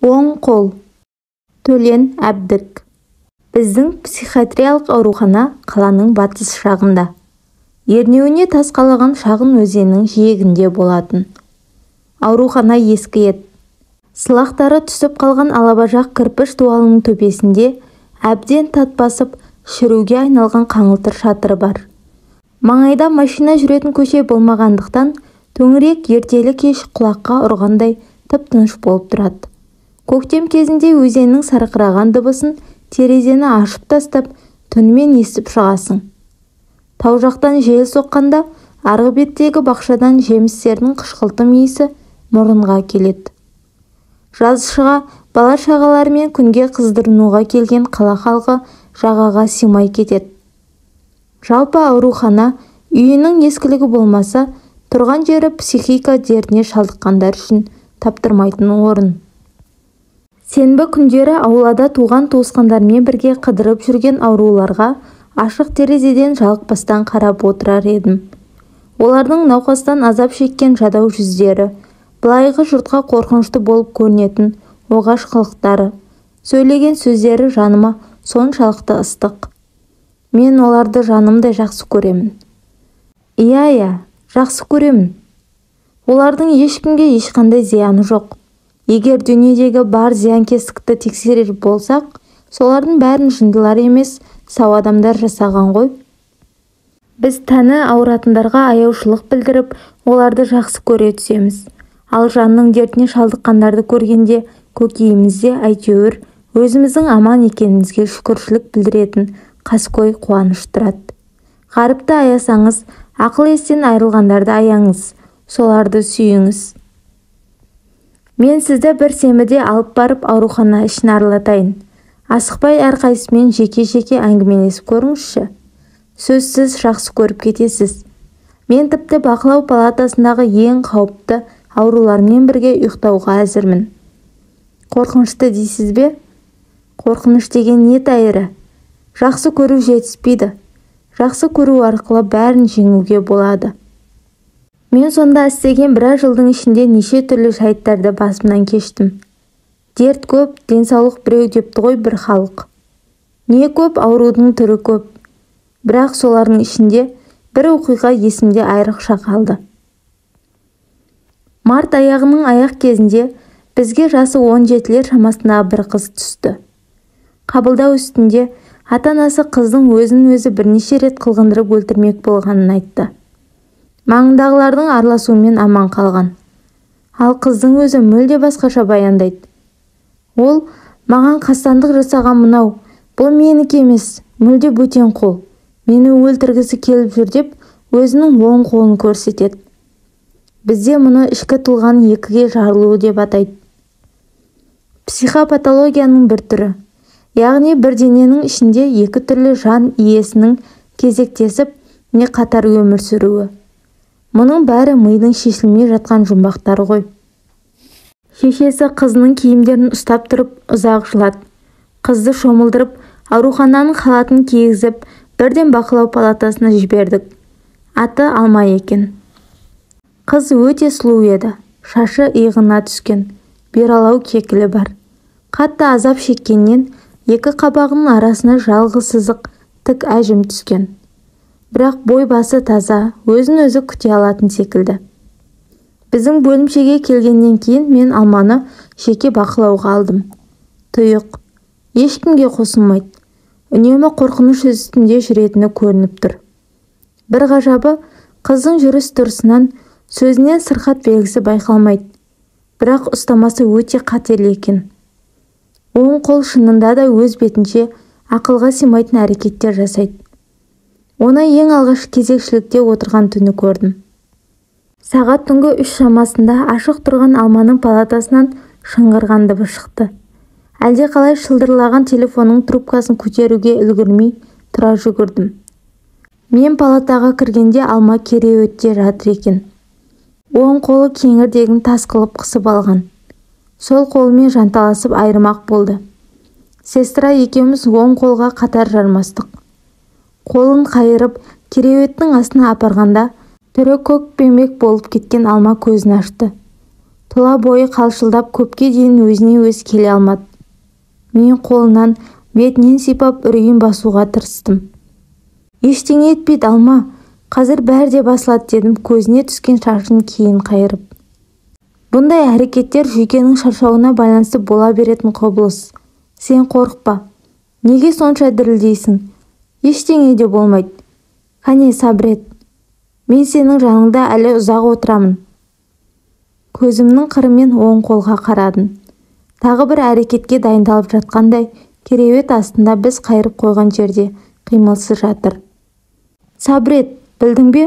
Оң қол. Төлен Әбдік. Біздің психиатриялық аурухана қаланың батыс жағында. Ернеуіне тас қалаған шағын өзеннің жиегінде болатын. Аурухана ескі еді. Сылақтары түсіп қалған алабажақ кірпіш дуалының төбесінде әбден тат басып шіруге айналған қаңылтыр шатыры бар. Маңайда машина жүретін көше болмағандықтан төңірек ертелі-кеш құлаққа ұрғандай тып-тыныш болып тұрады. Көктем кезінде өзеннің сарқыраған дыбысын терезені ашып тастап түнімен естіп шығасың. Тау жақтан жел соққанда арғы беттегі бақшадан жемістердің қышқылтым иісі мұрынға келеді. Жазшыға бала-шағаларымен күнге қыздырынуға келген қала халқы жағаға симай кетеді. Жалпы аурухана үйінің ескілігі болмаса, тұрған жері психика дертіне шалдыққандар үшін таптырмайтын орын. Сенбі күндері аулада туған туысқандармен бірге қыдырып жүрген ауруларға ашық терезеден жалықпастан қарап отырар едім. Олардың науқастан азап шеккен жадау жүздері, былайғы жұртқа қорқынышты болып көрінетін оғаш қылықтары, сөйлеген сөздері жаныма соншалықты ыстық. Мен оларды жанымдай жақсы көремін. Иә, жақсы көремін. Олардың ешкімге ешқандай зияны жоқ. Егер дүниедегі бар зиянкестікті тексерер болсақ, солардың бәрін жындылар емес, сау адамдар жасаған ғой. Біз тәні ауыратындарға аяушылық білдіріп, оларды жақсы көре түсеміз. Ал жанның дертіне шалдыққандарды көргенде көкейімізде әйтеуір өзіміздің аман екенімізге шүкіршілік білдіретін қаскөй қуаныш тұрады. Ғаріпті аясаңыз, ақыл естен айрылғандарды аяңыз, соларды сүйіңіз. Мен сізді бір сенбіде алып барып аурухана ішін аралатайын. Асықпай әрқайсымен жеке-жеке әңгімелесіп көріңізші. Сөзсіз жақсы көріп кетесіз. Мен тіпті бақылау палатасындағы ең қауіпті аурулармен бірге ұйықтауға әзірмін. Қорқынышты дейсіз бе? Қорқыныш деген не тайыры? Жақсы көру жетіспейді. Жақсы көру арқылы бәрін жеңуге болады. Мен сонда істеген біраз жылдың ішінде неше түрлі жайттарды басымнан кештім. Дерт көп, денсаулық біреу депті ғой бір халық. Не көп, аурудың түрі көп. Бірақ солардың ішінде бір оқиға есімде айрықша қалды. Март аяғының аяқ кезінде бізге жасы 17-лер шамасындағы бір қыз түсті. Қабылдау үстінде ата-анасы қыздың өзін-өзі бірнеше рет қылғындырып өлтірмек болғанын айтты. Маңындағылардың араласуымен аман қалған. Ал қыздың өзі мүлде басқаша баяндайды. Ол, маған қастандық жасаған мынау, бұл менікі емес, мүлде бөтен қол. Мені өлтіргісі келіп жүр деп, өзінің оң қолын көрсетеді. Бізде мұны ішкі тұлғаның екіге жарылуы деп атайды. Психопатологияның бір түрі. Яғни бір дененің ішінде екі түрлі жан иесінің кезектесіп, не қатар өмір сүруі. Мұның бәрі мидың шешілмей жатқан жұмбақтары ғой. Шешесі қызының киімдерін ұстап тұрып ұзақ жылады. Қызды шомылдырып, аурухананың халатын кигізіп, бірден бақылау палатасына жібердік. Аты Алма екен. Қыз өте сұлу еді. Шашы иығына түскен, бералау кекілі бар. Қатты азап шеккеннен екі қабағының арасына жалғыз сызық тік әжім түскен. Бірақ бой басы таза, өзін-өзі күте алатын секілді. Біздің бөлімшеге келгеннен кейін мен Алманы жеке бақылауға алдым. Тұйық, ешкімге қосылмайды. Үнемі қорқыныш үстінде жүретіні көрініп тұр. Бір ғажабы, қыздың жүріс-тұрысынан, сөзінен сырқат белгісі байқалмайды. Бірақ ұстамасы өте қатерлі екен. Оң қол шынында да өз бетінше ақылға сыймайтын әрекеттер жасайды. Оны ең алғаш кезекшілікте отырған түні көрдім. Сағат түнгі 3 шамасында ашық тұрған Алманың палатасынан шыңғырған дыбыс шықты. Әлде қалай шылдырлаған телефонның трубкасын көтеруге үлгірмей тұра жүгірдім. Мен палатаға кіргенде Алма кереуетте жатыр екен. Оң қолы кеңірдегін тас қылып қысып алған. Сол қолымен жанталасып айырмақ болды. Сестра екеуміз оң қолға қатар жармастық. Қолын қайырып, кереуеттің астына апарғанда, түрі көк пембек болып кеткен Алма көзін ашты. тұла бойы қалшылдап көпке дейін өзіне өз келе алмады. Мен қолынан бетінен сипап үрейін басуға тырыстым. Ештеңе етпейді Алма, қазір бәрі де басылады дедім, көзіне түскен шашын кейін қайырып. Бұндай әрекеттер жүйкенің шаршауына байланысты бола беретін құбылыс. Сен қорықпа. Неге сонша дірілдейсің? Ештеңе де болмайды. Қане сабыр ет. Мен сенің жаныңда әлі ұзақ отырамын. Көзімнің қырымен оң қолға қарадым. Тағы бір әрекетке дайындалып жатқандай, кереует астында біз қайырып қойған жерде қимылсыз жатыр. Сабыр ет, білдің бе?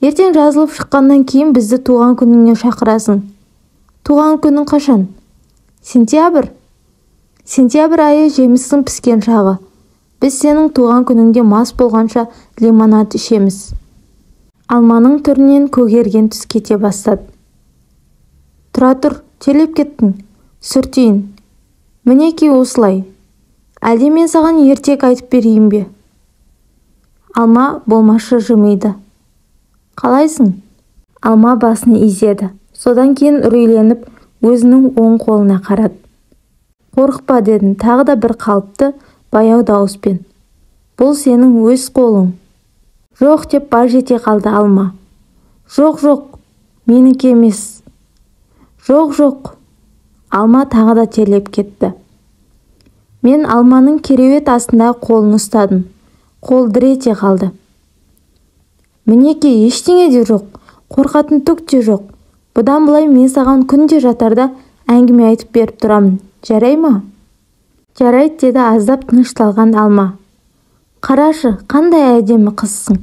Ертең жазылып шыққаннан кейін бізді туған күніңе шақырасың. Туған күнің қашан? Сентябрь. Сентябрь айы жемістің піскен шағы. Біз сенің туған күніңде мас болғанша лимонад ішеміз. Алманың түрінен көгерген түс кете бастады. Тұра тұр, телеп кеттің. Сүртейін. Мінеки осылай. Әлде мен саған ертек айтып берейін бе? Алма болмашы жымиды. Қалайсың? Алма басын изеді. Содан кейін үрейленіп өзінің оң қолына қарады. Қорықпа дедім, тағы да бір қалыпты баяу дауыспен. Бұл сенің өз қолың. Жоқ деп баж ете қалды Алма. Жоқ, менікі емес. Жоқ. Алма тағы да терлеп кетті. Мен Алманың кереует астында қолын ұстадым. Қол дір ете қалды. Мінеки ештеңе де жоқ, қорқатын түк те жоқ. Бұдан былай мен саған күнде жатарда әңгіме айтып беріп тұрамын. Жарай ма? Жарайды деді аздап тынышталған Алма. Қарашы, қандай әдемі қызсың.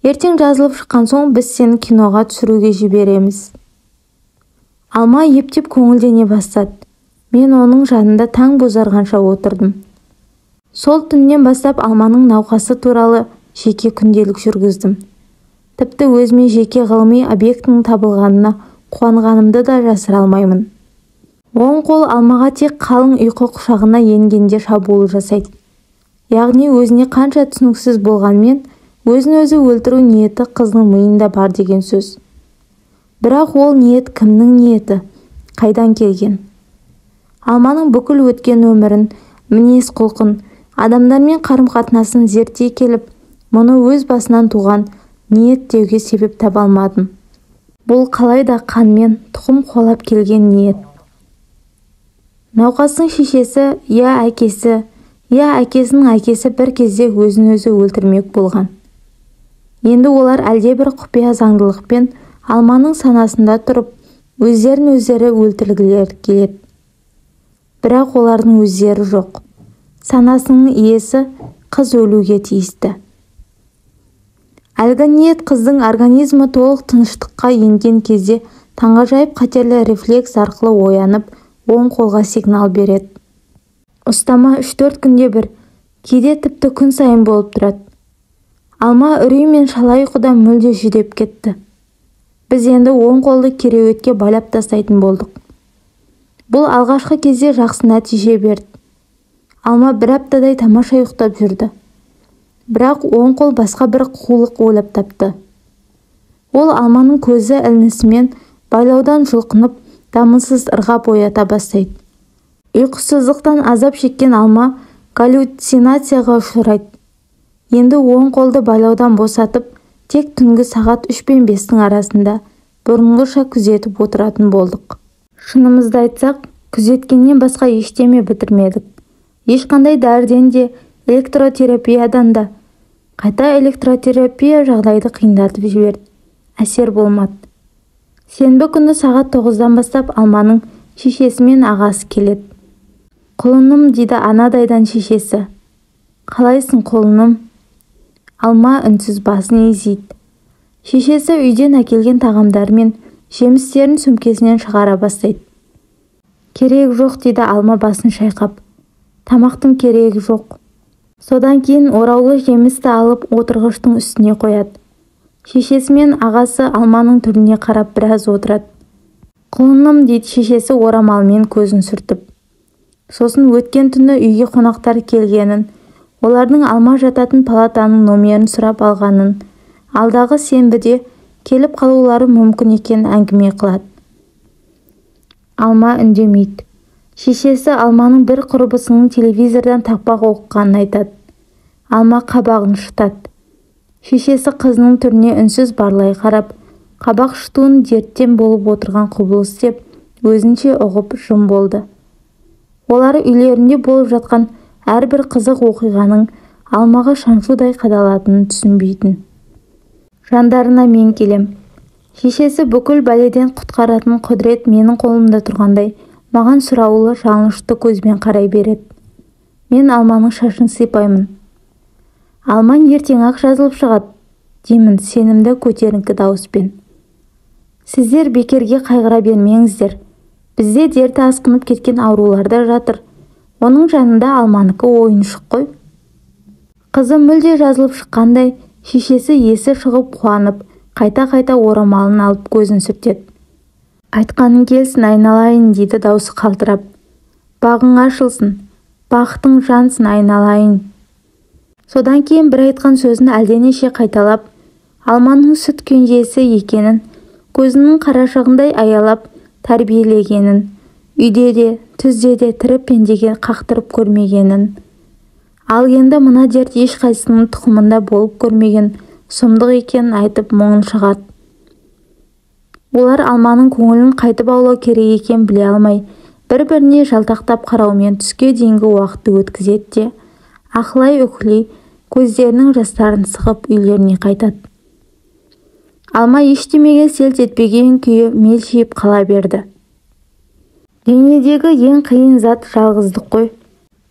Ертең жазылып шыққан соң біз сені киноға түсіруге жібереміз. Алма ептеп көңілдене бастады. Мен оның жанында таң бозарғанша отырдым. Сол түннен бастап Алманың науқасы туралы жеке күнделік жүргіздім. Тіпті өзіме жеке ғылыми объектінің табылғанына қуанғанымды да жасыра алмаймын. Оң қол Алмаға тек қалың ұйқы құшағына енгенде шабуыл жасайды. Яғни өзіне қанша түсініксіз болғанмен, өзін-өзі өлтіру ниеті қыздың миында бар деген сөз. Бірақ ол ниет кімнің ниеті? Қайдан келген? Алманың бүкіл өткен өмірін, мінез құлқын, адамдармен қарым-қатынасын зерттей келіп, мұны өз басынан туған ниет деуге себеп таба алмадым. Бұл қалайда қанмен тұқым қуалап келген ниет. Науқастың шешесі, я әкесі, я әкесінің әкесі бір кезде өзін-өзі өлтірмек болған. Енді олар әлдебір құпия заңдылықпен Алманың санасында тұрып, өздерін-өздері өлтіргілері келеді. Бірақ олардың өздері жоқ. Санасының иесі қыз өлуге тиісті. Әлгі ниет қыздың организмі толық тыныштыққа енген кезде таңғажайып қатерлі рефлекс арқылы оянып, оң қолға сигнал береді. Ұстама 3-4 күнде бір, кейде тіпті күн сайын болып тұрады. Алма үрей мен шала ұйқыда мүлде жүдеп кетті. Біз енді оң қолды кереуетке байлап тастайтын болдық. Бұл алғашқы кезде жақсы нәтиже берді. Алма бір аптадай тамаша ұйықтап жүрді. Бірақ оң қол басқа бір қулық ойлап тапты. Ол Алманың көзі ілінісімен байлаудан жұлқынып, дамылсыз ырғап оята бастайды. Ұйқысыздықтан азап шеккен Алма галлюцинацияға ұшырайды. Енді оң қолды байлаудан босатып, тек түнгі сағат 3 пен 5-тің арасында бұрынғыша күзетіп отыратын болдық. Шынымызды айтсақ, күзеткеннен басқа ештеме бітірмедік. Ешқандай дәріден де, электротерапиядан да. Қайта электротерапия жағдайды қиындатып жіберді. Әсер болмады. Сенбі күні сағат 9-дан бастап Алманың шешесі мен ағасы келеді. Құлыным дейді анадайдан шешесі. Қалайсың құлыным? Алма үнсіз басын изейді. Шешесі үйден әкелген тағамдар мен жемістерін сөмкесінен шығара бастайды. Керек жоқ дейді Алма басын шайқап. Тамақтың керегі жоқ. Содан кейін ораулы жемісті алып отырғыштың үстіне қояды. Шешесі мен ағасы Алманың түріне қарап біраз отырады. Құлыным дейді шешесі орамалмен көзін сүртіп. Сосын өткен түні үйге қонақтар келгенін, олардың Алма жататын палатаның номерін сұрап алғанын, алдағы сенбіде келіп қалулары мүмкін екен әңгіме қылады. Алма үндемейді. Шешесі Алманың бір құрбысының телевизордан тақпақ оқығанын айтады. Алма қабағын шытады. Шешесі қызының түріне үнсіз барлай қарап, қабақ шытуын дерттен болып отырған құбылыс деп өзінше ұғып жым болды. Олар үйлерінде болып жатқан әрбір қызық оқиғаның Алмаға шаншудай қадалатынын түсінбейтін. Жандарына мен келем. Шешесі бүкіл бәледен құтқаратын құдірет менің қолымда тұрғандай, маған сұраулы жалынышты көзбен қарай береді. Мен Алманың шашын сипаймын. Алман ертең-ақ жазылып шығады, деймін сенімді көтеріңкі дауыспен. Сіздер бекерге қайғыра бермеңіздер. Бізде дерті асқынып кеткен аурулар да жатыр. Оның жанында Алманыкі ойыншық қой. Қызы мүлде жазылып шыққандай, шешесі есі шығып қуанып, қайта-қайта орамалын алып көзін сүртеді. Айтқаның келсін айналайын, дейді даусы қалтырап. Бағың ашылсын, бақытың жансын айналайын. Содан кейін бір айтқан сөзін әлденеше қайталап, Алманың сүт кенжесі екенін, көзінің қарашығындай аялап тәрбиелегенін, үйде де, түзде де тірі пендеге қақтырып көрмегенін, ал енді мына дерт ешқайсының тұқымында болып көрмеген сұмдық екенін айтып мұңын шығады. Олар Алманың көңілін қайтып аулау керек екен біле алмай, бір-біріне жалтақтап қараумен түске дейінгі уақытты өткізеді де, ақылай-үкілей көздерінің жастарын сығып үйлеріне қайтады. Алма ештемеге селт етпеген күйі мелшиіп қала берді. Дүниедегі ең қиын зат жалғыздық қой.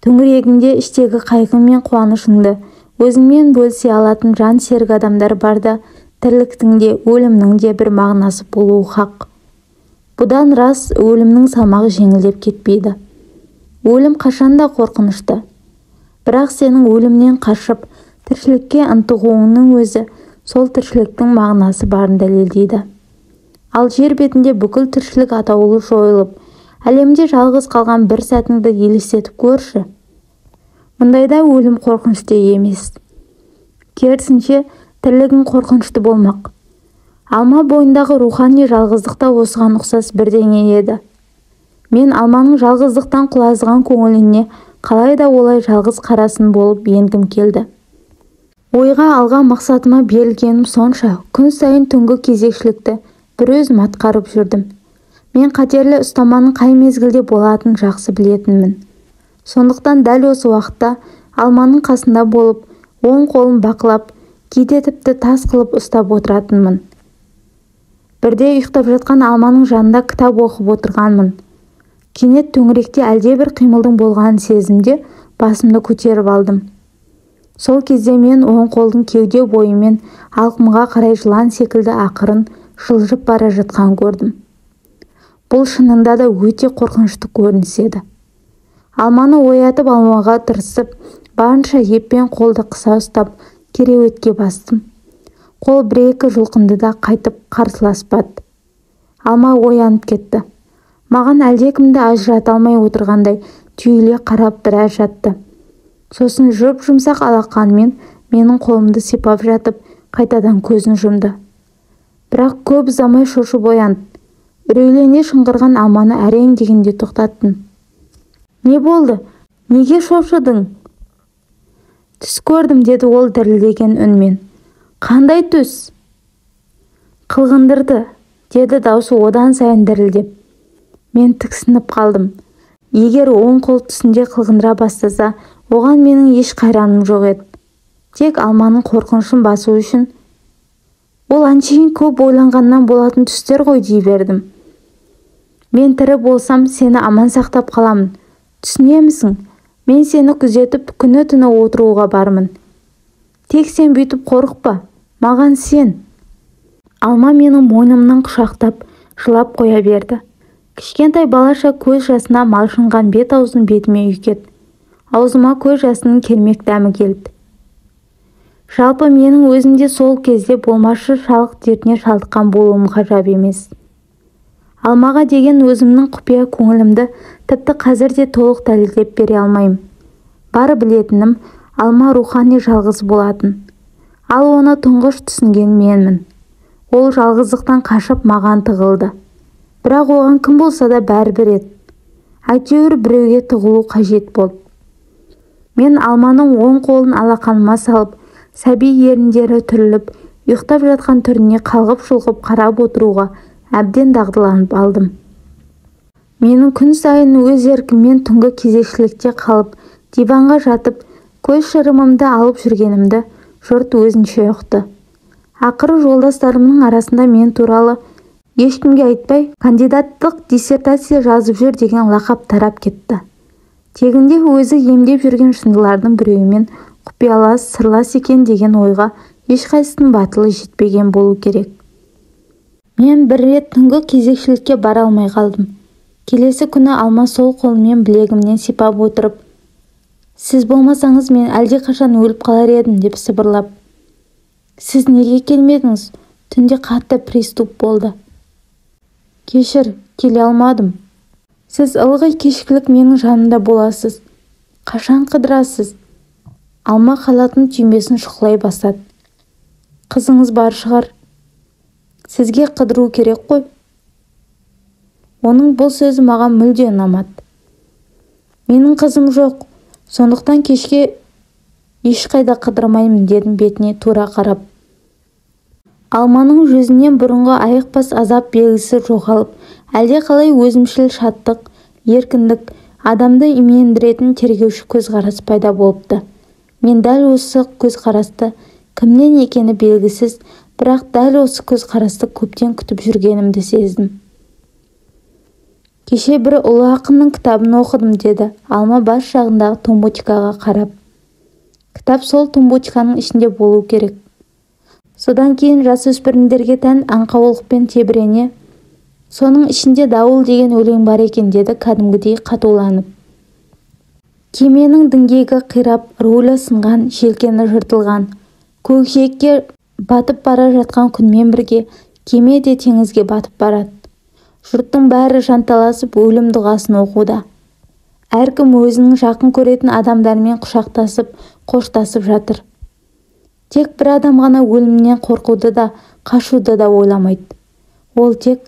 Төңірегіңде іштегі қайғы мен қуанышыңды өзіңмен бөлісе алатын жан серік адамдар барда, тірліктің де, өлімнің де бір мағынасы болуы хақ. Бұдан рас өлімнің салмағы жеңілдеп кетпейді. Өлім қашанда қорқынышты. Бірақ сенің өлімнен қашып, тіршілікке ынтығуыңның өзі сол тіршіліктің мағынасы барын дәлелдейді. Ал жер бетінде бүкіл тіршілік атаулы жойылып, әлемде жалғыз қалған бір сәтіңді елестетіп көрші. Мұндайда өлім қорқынышты емес. Керісінше, тірлігің қорқынышты болмақ. Алма бойындағы рухани жалғыздық та осыған ұқсас бірдеңе еді. Мен Алманың жалғыздықтан құлазыған көңіліне қалайда олай жалғыз қарасын болып енгім келді. Ойға алған мақсатыма берілгенім сонша, күн сайын түнгі кезекшілікті бір өзім атқарып жүрдім. Мен қатерлі ұстаманың қай мезгілде болатынын жақсы білетінмін. Сондықтан дәл осы уақытта Алманың қасында болып, оң қолын бақылап, кейде тіпті тас қылып ұстап отыратынмын. Бірде ұйықтап жатқан Алманың жанында кітап оқып отырғанмын. Кенет төңіректе әлдебір қимылдың болғанын сезімде басымды көтеріп алдым. Сол кезде мен оң қолдың кеуде бойымен алқымға қарай жылан секілді ақырын жылжып бара жатқан көрдім. Бұл шынында да өте қорқынышты көрініс еді. Алманы оятып алмауға тырысып, барынша еппен қолды қыса ұстап, кереуетке бастым. Қол бір-екі жұлқынды да қайтып қарсыласпады. Алма оянып кетті. Маған әлдекімді ажырата алмай отырғандай түйіле қарап біраз жатты. Сосын жұп-жұмсақ алақанымен менің қолымды сипап жатып, қайтадан көзін жұмды. Бірақ көп ұзамай шошып оянды. Үрейлене шыңғырған Алманы әрең дегенде тоқтаттым. Не болды? Неге шошыдың? Түс көрдім, деді ол дірілдеген үнмен. Қандай түс? Қылғындырды, деді даусы одан сайын дірілдеп. Мен тіксініп қалдым. Егер оң қол түсінде қылғындыра бастаса, оған менің еш қайраным жоқ еді. Тек Алманың қорқынышын басу үшін. Ол әншейін көп ойланғаннан болатын түстер ғой дей бердім. Мен тірі болсам, сені аман сақтап қаламын. Түсінемісің? Мен сені күзетіп, күні-түні отыруға бармын. Тек сен бүйтіп қорықпа, маған сен. Алма менің мойнымнан құшақтап, жылап қоя берді. Кішкентай балаша көз жасына малшынған бет-аузын бетіме үйкет. Аузыма көз жасының кермек дәмі келді. Жалпы менің өзімде сол кезде болмашы шалық дертіне шалдыққан болуым ғажап емес. Алмаға деген өзімнің құпия көңілімді тіпті қазір де толық дәлелдеп бере алмаймын. Бары білетінім, Алма рухани жалғыз болатын. Ал оны тұңғыш түсінген менмін. Ол жалғыздықтан қашып маған тығылды. Бірақ оған кім болса да бәрібір еді. Әйтеуір біреуге тығылу қажет болды. Мен Алманың оң қолын алақаныма салып, сәби еріндері түріліп, ұйықтап жатқан түріне қалғып-шұлғып қарап отыруға әбден дағдыланып алдым. Менің күн сайын өз еркіммен түнгі кезекшілікте қалып, диванға жатып, көз шырымымды алып жүргенімді жұрт өзінше ұқты. Ақыры жолдастарымның арасында мен туралы ешкімге айтпай, кандидаттық диссертация жазып жүр деген лақап тарап кетті. Тегінде өзі емдеп жүрген жындылардың біреуімен құпиялас, сырлас екен деген ойға ешқайсының батылы жетпеген болу керек. Мен бір рет түнгі кезекшілікке бара алмай қалдым. Келесі күні Алма сол қолымен білегімнен сипап отырып, «Сіз болмасаңыз мен әлдеқашан өліп қалар едім» деп сыбырлап. «Сіз неге келмедіңіз? Түнде қатты приступ болды. Кешір, келе алмадым. Сіз ылғи кешкілік менің жанымда боласыз. Қашан қыдырасыз?» Алма халатын түймесін шұқылай бастады. «Қызыңыз бар шығар. Сізге қыдыру керек қой». Оның бұл сөзі маған мүлде ұнамады. «Менің қызым жоқ, сондықтан кешке ешқайда қыдырмаймын» дедім бетіне тура қарап. Алманың жүзінен бұрынғы айықпас азап белгісі жоғалып, әлде қалай өзімшіл шаттық, еркіндік, адамды имендіретін тергеуші көзқарас пайда болыпты. Мен дәл осы көзқарасты кімнен екені белгісіз, бірақ дәл осы көзқарасты көптен күтіп жүргенімді сездім. «Кеше бір ұлы ақынның кітабын оқыдым» деді Алма бас жағындағы тумбочкаға қарап. «Кітап сол тумбочканың ішінде болу керек. Содан кейін жасөспірімдерге тән аңқаулықпен тебірене, соның ішінде дауыл деген өлең бар екен» деді кәдімгідей қатуланып. «Кеменің діңгегі қирап, рулі сынған, желкені жыртылған, көкжиекке батып бара жатқан күнмен бірге кеме де теңізге батып барады. Жұрттың бәрі жанталасып өлім дұғасын оқуда. Әркім өзінің жақын көретін адамдармен құшақтасып, қоштасып жатыр. Тек бір адам ғана өлімнен қорқуды да, қашуды да ойламайды. Ол тек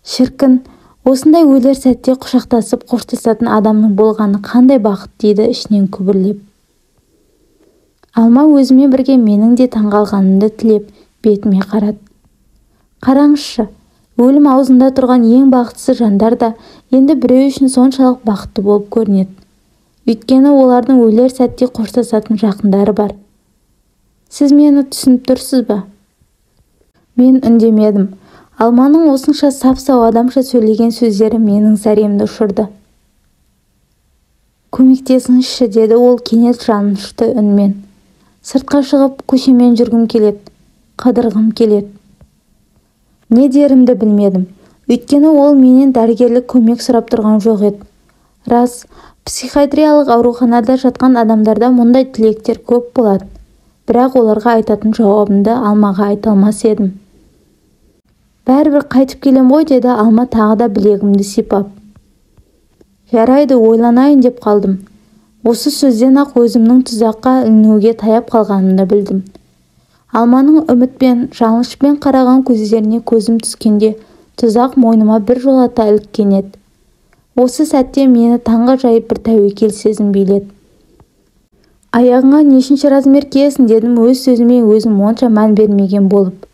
шіркін, осындай өлер сәтте құшақтасып қоштасатын адамның болғаны қандай бақыт» дейді ішінен күбірлеп. Алма өзімен бірге менің де таңғалғанымды тілеп бетіме қарады. «Қараңызшы, өлім аузында тұрған ең бақытсыз жандар да енді біреу үшін соншалық бақытты болып көрінеді. Өйткені олардың өлер сәтте қоштасатын жақындары бар. Сіз мені түсініп тұрсыз ба?» Мен үндемедім. Алманың осынша сап-сау адамша сөйлеген сөздері менің зәремді ұшырды. «Көмектесіңізші» деді ол кенет жанышты үнмен. «Сыртқа шығып көшемен жүргім келеді, қыдырғым келеді». Не дерімді білмедім. Өйткені ол менен дәрігерлік көмек сұрап тұрған жоқ еді. Рас, психиатриялық ауруханада жатқан адамдарда мұндай тілектер көп болады. Бірақ оларға айтатын жауабымды Алмаға айта алмас едім. «Бәрібір қайтып келем ғой» деді Алма тағы да білегімді сипап. «Жарайды, ойланайын» деп қалдым. Осы сөзден ақ өзімнің тұзаққа ілінуге таяп қалғанымды білдім. Алманың үмітпен, жалынышпен қараған көздеріне көзім түскенде тұзақ мойныма бір жолата іліккен еді. Осы сәтте мені таңға жайып бір тәуекел сезім биледі. «Аяғыңа нешінші размер киесің?» дедім өз сөзіме өзім онша мән бермеген болып.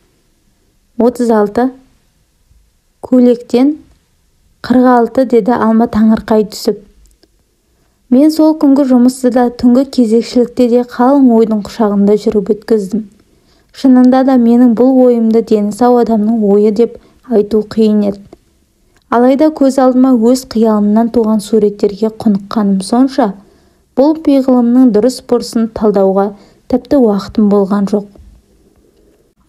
36. «Көйлектен 46» деді Алма таңырқай түсіп. Мен сол күнгі жұмысты да, түнгі кезекшілікте де қалың ойдың құшағында жүріп өткіздім. Шынында да менің бұл ойымды дені сау адамның ойы деп айту қиын еді. Алайда көз алдыма өз қиялымнан туған суреттерге құныққаным сонша, бұл пиғылымның дұрыс-бұрысын талдауға тіпті уақытым болған жоқ.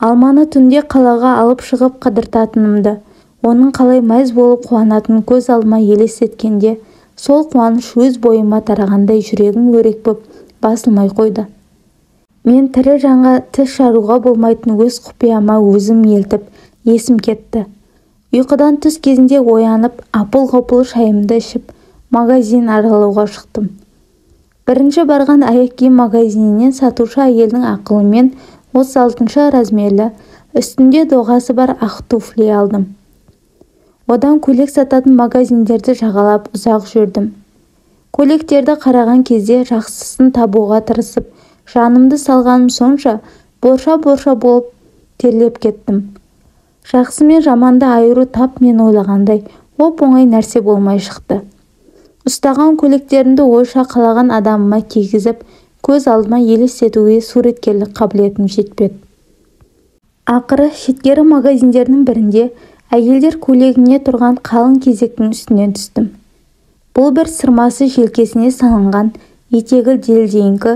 Алманы түнде қалаға алып шығып қыдыртатынымды, оның қалай мәз болып қуанатынын көз алдыма елестеткенде, сол қуаныш өз бойыма тарағандай жүрегім өрекпіп басылмай қойды. Мен тірі жанға тіс жаруға болмайтын өз құпияма өзім елтіп, есім кетті. Ұйқыдан түс кезінде оянып, апыл-ғұпыл шайымды ішіп, магазин аралауға шықтым. Бірінші барған аяқ киім магазинінен сатушы әйелдің ақылымен 36 размерлі, үстінде доғасы бар ақ туфли алдым. Одан көйлек сататын магазиндерді жағалап ұзақ жүрдім. Көйлектерді қараған кезде жақсысын табуға тырысып, жанымды салғаным сонша борша-борша болып терлеп кеттім. Жақсы мен жаманды айыру тап мен ойлағандай оп-оңай нәрсе болмай шықты. Ұстаған көйлектерімді ойша қалаған адамыма кигізіп, көз алдыма елестетуге суреткерлік қабілетім жетпеді. Ақыры шеткері магазиндердің бірінде әйелдер көйлегіне тұрған қалың кезектің үстінен түстім. Бұл бір сырмасы желкесіне салынған, етегі делдейіңкі,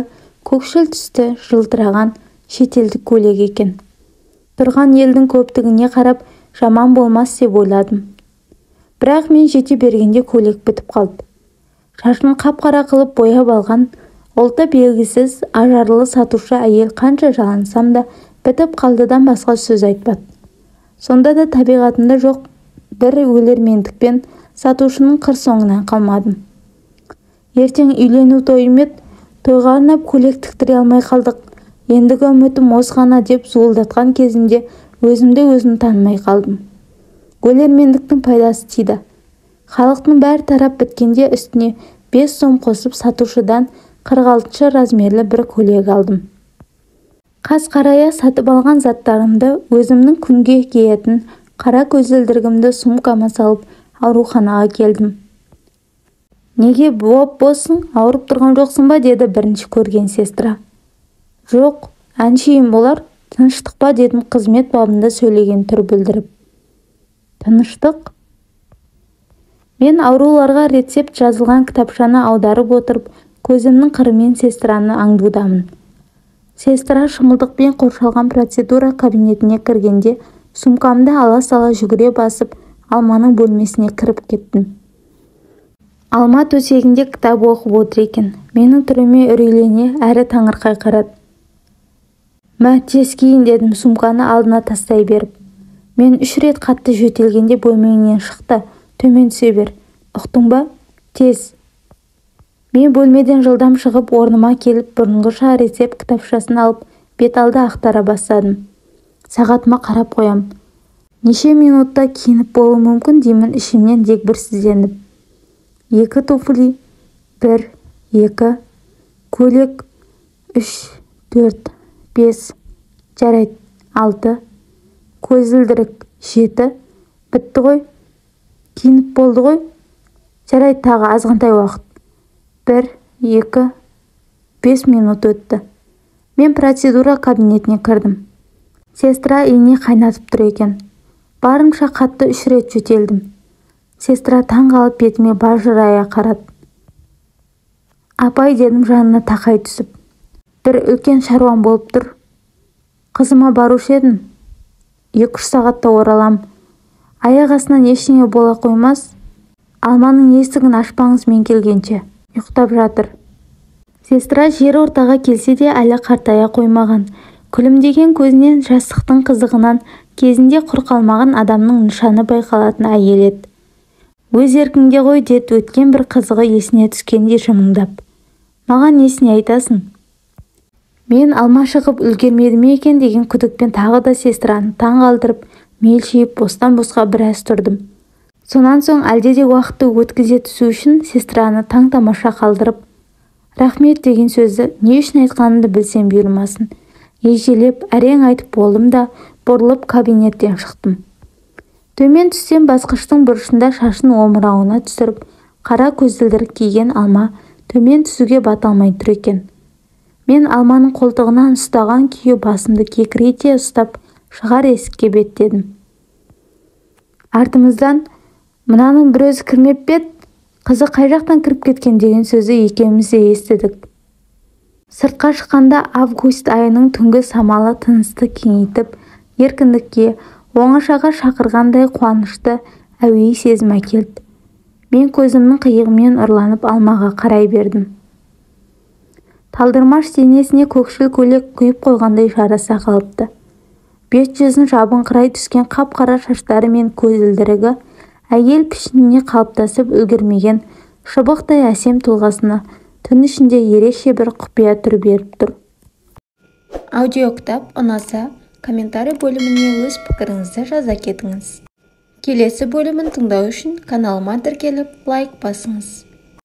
көкшіл түсті жылтыраған шетелдік көйлек екен. Тұрған елдің көптігіне қарап жаман болмас деп ойладым. Бірақ мен жете бергенде көйлек бітіп қалды. Шашын қап-қара қылып бояп алған, ұлты белгісіз ажарлы сатушы әйел қанша жалансам да бітіп қалдыдан басқа сөз айтпады. Сонда да табиғатында жоқ бір өлермендікпен сатушының қыр соңынан қалмадым. Ертең үйлену тойым еді, тойға арнап көйлек тіктіре алмай қалдық. Ендігі үмітім осы ғана деп зуылдатқан кезімде өзім танымай қалдым. Өлермендіктің пайдасы тиді. Халықтың бәрі тарап біткенде үстіне 5 сом қосып сатушыдан 46 размерлі бір көйлек алдым. Қас қарая сатып алған заттарымды өзімнің күнге киетін қара көзілдірігімді сумкама салып ауруханаға келдім. Неге боп-боссың, ауырып тұрған жоқсың ба, деді бірінші көрген сестра. Жоқ, әншейін болар, тыныштық па, дедім қызмет бабында сөйлеген түр білдіріп. Тыныштық? Мен ауруларға рецепт жазылған кітапшаны аударып отырып, көзімнің қырымен сестраны аңдудамын. Сестра шымылдықпен қоршалған процедура кабинетіне кіргенде сумкамды ала-сала жүгіре басып, Алманың бөлмесіне кіріп кеттім. Алма төсегінде кітап оқып отыр екен. Менің түріме үрейлене әрі таңырқай қарады. Мә, тез киін, дедім сумканы алдына тастай беріп. Мен 3 рет қатты жөтелгенде бөлмеңнен шықты, төмен түсе бер. Ұқтың ба? Тез. Мен бөлмеден жылдам шығып, орныма келіп, бұрынғыша рецепт кітапшасын алып, бет алды ақтара бастадым. Сағатыма қарап қоям. Неше минутта киініп болуы мүмкін деймін ішімнен дегбірсізденіп. 2 туфли, 1, 2, көйлек, 3, 4, 5, жарайды, 6, көзілдірік, 7, бітті ғой, киініп болды ғой, жарайды, тағы азғантай уақыт. 1, 2, 5 минут өтті. Мен процедура кабинетіне кірдім. Сестра ине қайнатып тұр екен. Барымша қатты 3 рет жөтелдім. Сестра таң қалып бетіме бажырая қарады. Апай, дедім жанына тақай түсіп. Бір үлкен шаруам болып тұр. Қызыма барушы едім. 2-3 сағатта оралам. Аяқ астынан ештеңе бола қоймас. Алманың есігін ашпаңыз, мен келгенше. Ұйықтап жатыр. Сестра жер ортаға келсе де әлі қартая қоймаған. Күлімдеген көзінен жастықтың қызығынан кезінде құр қалмаған адамның нышаны байқалатын әйел еді. Өз еркіңде ғой, деді өткен бір қызығы есіне түскенде жымыңдап. Маған несіне айтасың? Мен алма шығып үлгермеді ме екен деген күдікпен тағы да сестраны таң қалдырып, мелшиіп бостан-босқа біраз тұрдым. Сонан соң әлде де уақытты өткізе түсу үшін сестраны таң-тамаша қалдырып, рахмет деген сөзді не үшін айтқанымды білсем бұйырмасын. Ежелеп әрең айтып болдым да бұрылып кабинеттен шықтым. Төмен түссем басқыштың бұрышында шашын омырауына түсіріп, қара көзілдірік киген Алма төмен түсуге бата алмай тұр екен. Мен Алманың қолтығынан ұстаған күйі басымды кекірейте ұстап шығар есікке беттедім. Артымыздан мынаның бір өзі кірмеп бет, қызы қай жақтан кіріп кеткен деген сөзі екеуміз де естідік. Сыртқа шыққанда август айының түнгі самалы тынысты кеңейтіп, еркіндікке, оңашаға шақырғандай қуанышты әуей сезім әкелді. Мен көзімнің қиығымен ұрланып Алмаға қарай бердім. Талдырмаш денесіне көкшіл көйлек құйып қойғандай жараса қалыпты. Бет-жүзін жабыңқырай түскен қап-қара шаштары мен көзілдірігі әйел пішініне қалыптасып үлгермеген шыбықтай әсем тұлғасына түн ішінде ерекше бір құпия түр беріп тұр. Аудиокітап ұнаса, комментарий бөліміне өз пікіріңізді жаза кетіңіз. Келесі бөлімін тыңдау үшін каналыма тіркеліп лайк басыңыз.